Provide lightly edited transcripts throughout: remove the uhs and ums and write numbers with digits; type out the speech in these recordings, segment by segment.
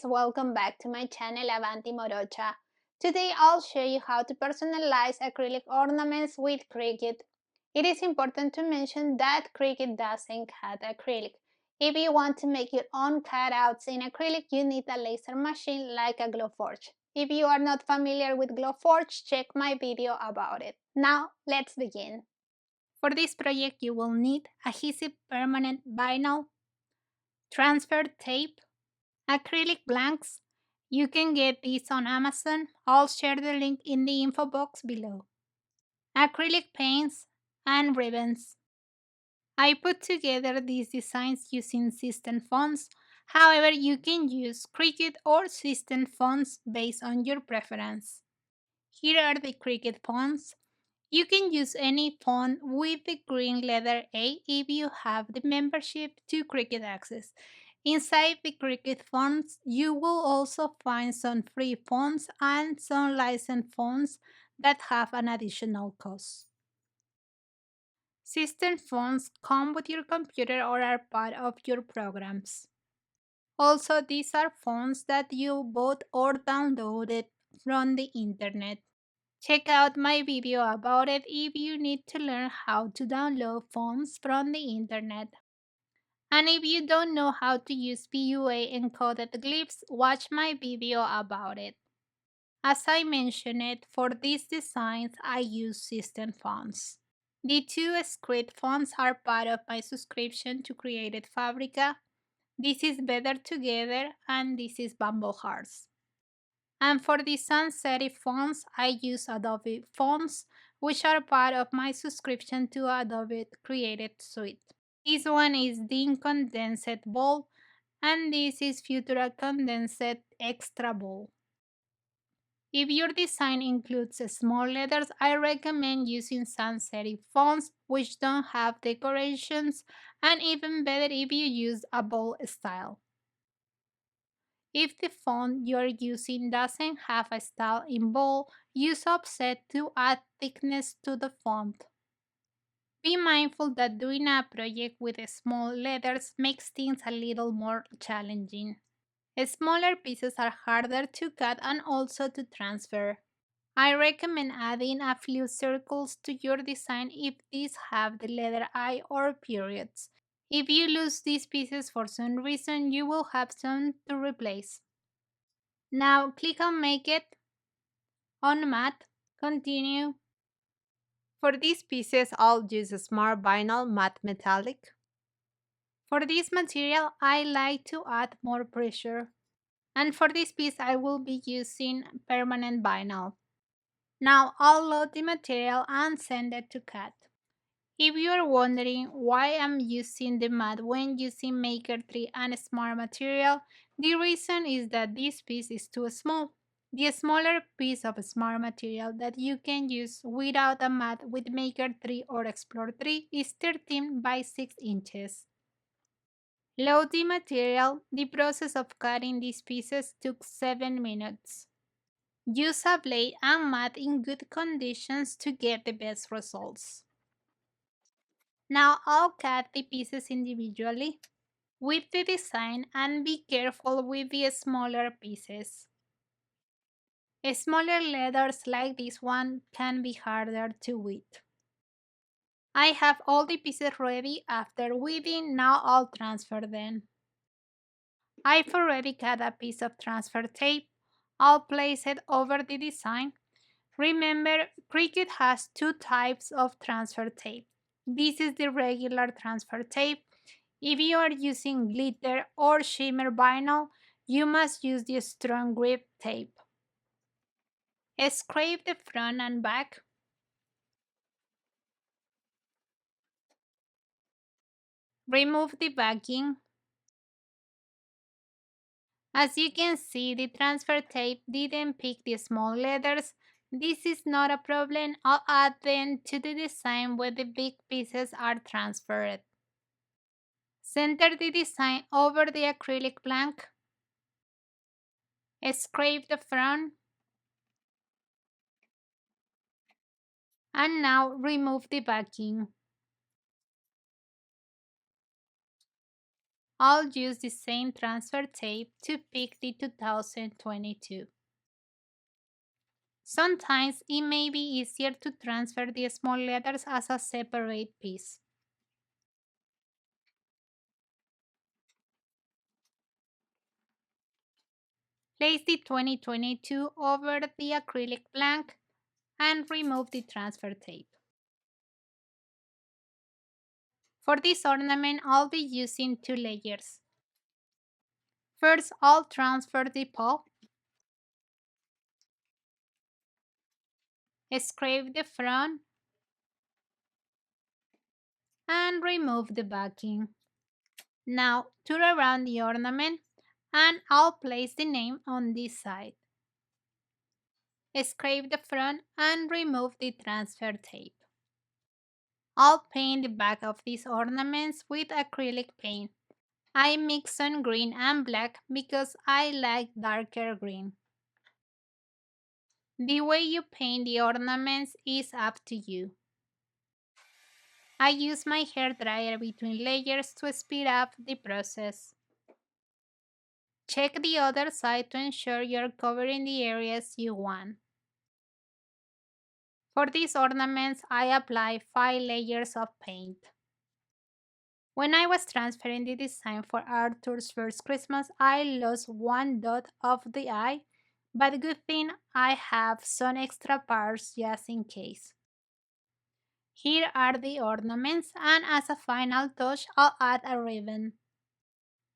welcome back to my channel Avanti Morocha. Today I'll show you how to personalize acrylic ornaments with Cricut. It is important to mention that Cricut doesn't cut acrylic. If you want to make your own cutouts in acrylic, you need a laser machine like a Glowforge. If you are not familiar with Glowforge, check my video about it. Now let's begin. For this project you will need adhesive permanent vinyl, transfer tape, acrylic blanks. You can get these on Amazon. I'll share the link in the info box below. Acrylic paints and ribbons. I put together these designs using System fonts. However, you can use Cricut or System fonts based on your preference. Here are the Cricut fonts. You can use any font with the green letter A if you have the membership to Cricut Access. Inside the Cricut fonts, you will also find some free fonts and some licensed fonts that have an additional cost. System fonts come with your computer or are part of your programs. Also, these are fonts that you bought or downloaded from the internet. Check out my video about it if you need to learn how to download fonts from the internet. And if you don't know how to use PUA encoded glyphs, watch my video about it. As I mentioned, for these designs I use System fonts. The two script fonts are part of my subscription to Creative Fabrica. This is Better Together and this is Bumble Hearts. And for the sans serif fonts, I use Adobe Fonts, which are part of my subscription to Adobe Creative Suite. This one is the Incandescent Bold, and this is Futura Condensed Extra Bold. If your design includes small letters, I recommend using sans serif fonts, which don't have decorations, and even better if you use a bold style. If the font you're using doesn't have a style in bold, use offset to add thickness to the font. Be mindful that doing a project with small letters makes things a little more challenging. Smaller pieces are harder to cut and also to transfer. I recommend adding a few circles to your design if these have the letter I or periods. If you lose these pieces for some reason, you will have some to replace. Now click on Make It, on Matte, Continue. For these pieces, I'll use a Smart Vinyl Matte Metallic. For this material, I like to add more pressure. And for this piece, I will be using permanent vinyl. Now I'll load the material and send it to cut. If you are wondering why I'm using the matte when using Maker 3 and Smart Material, the reason is that this piece is too small. The smaller piece of Smart Material that you can use without a matte with Maker 3 or Explore 3 is 13 by 6 inches. Load the material. The process of cutting these pieces took 7 minutes. Use a blade and mat in good conditions to get the best results. Now I'll cut the pieces individually with the design and be careful with the smaller pieces. Smaller letters like this one can be harder to weed. I have all the pieces ready. After weeding, now I'll transfer them. I've already cut a piece of transfer tape. I'll place it over the design. Remember, Cricut has two types of transfer tape. This is the regular transfer tape. If you are using glitter or shimmer vinyl, you must use the strong grip tape. Scrape the front and back. Remove the backing. As you can see, the transfer tape didn't pick the small letters. This is not a problem. I'll add them to the design where the big pieces are transferred. Center the design over the acrylic blank. Scrape the front. And now remove the backing. I'll use the same transfer tape to pick the 2022. Sometimes it may be easier to transfer the small letters as a separate piece. Place the 2022 over the acrylic blank and remove the transfer tape. For this ornament, I'll be using two layers. First, I'll transfer the pulp, scrape the front, and remove the backing. Now, turn around the ornament and I'll place the name on this side. Scrape the front and remove the transfer tape. I'll paint the back of these ornaments with acrylic paint. I mix some green and black because I like darker green. The way you paint the ornaments is up to you. I use my hair dryer between layers to speed up the process. Check the other side to ensure you're covering the areas you want. For these ornaments, I apply 5 layers of paint. When I was transferring the design for Arthur's first Christmas, I lost one dot of the eye, but good thing I have some extra parts just in case. Here are the ornaments, and as a final touch, I'll add a ribbon.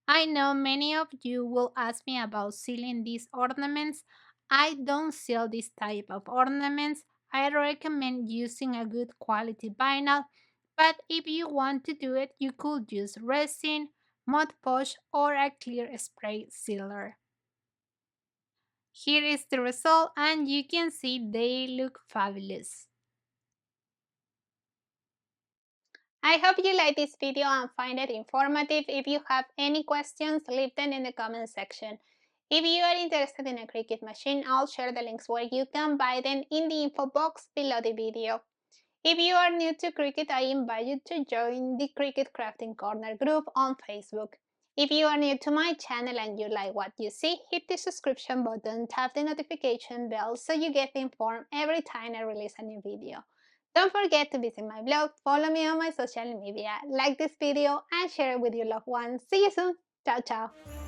I know many of you will ask me about sealing these ornaments. I don't seal this type of ornaments. I recommend using a good quality vinyl, but if you want to do it, you could use resin, Mod Podge, or a clear spray sealer. Here is the result, and you can see they look fabulous. I hope you like this video and find it informative. If you have any questions, leave them in the comment section. If you are interested in a Cricut machine, I'll share the links where you can buy them in the info box below the video. If you are new to Cricut, I invite you to join the Cricut Crafting Corner group on Facebook. If you are new to my channel and you like what you see, hit the subscription button, tap the notification bell so you get informed every time I release a new video. Don't forget to visit my blog, follow me on my social media, like this video and share it with your loved ones. See you soon! Ciao ciao!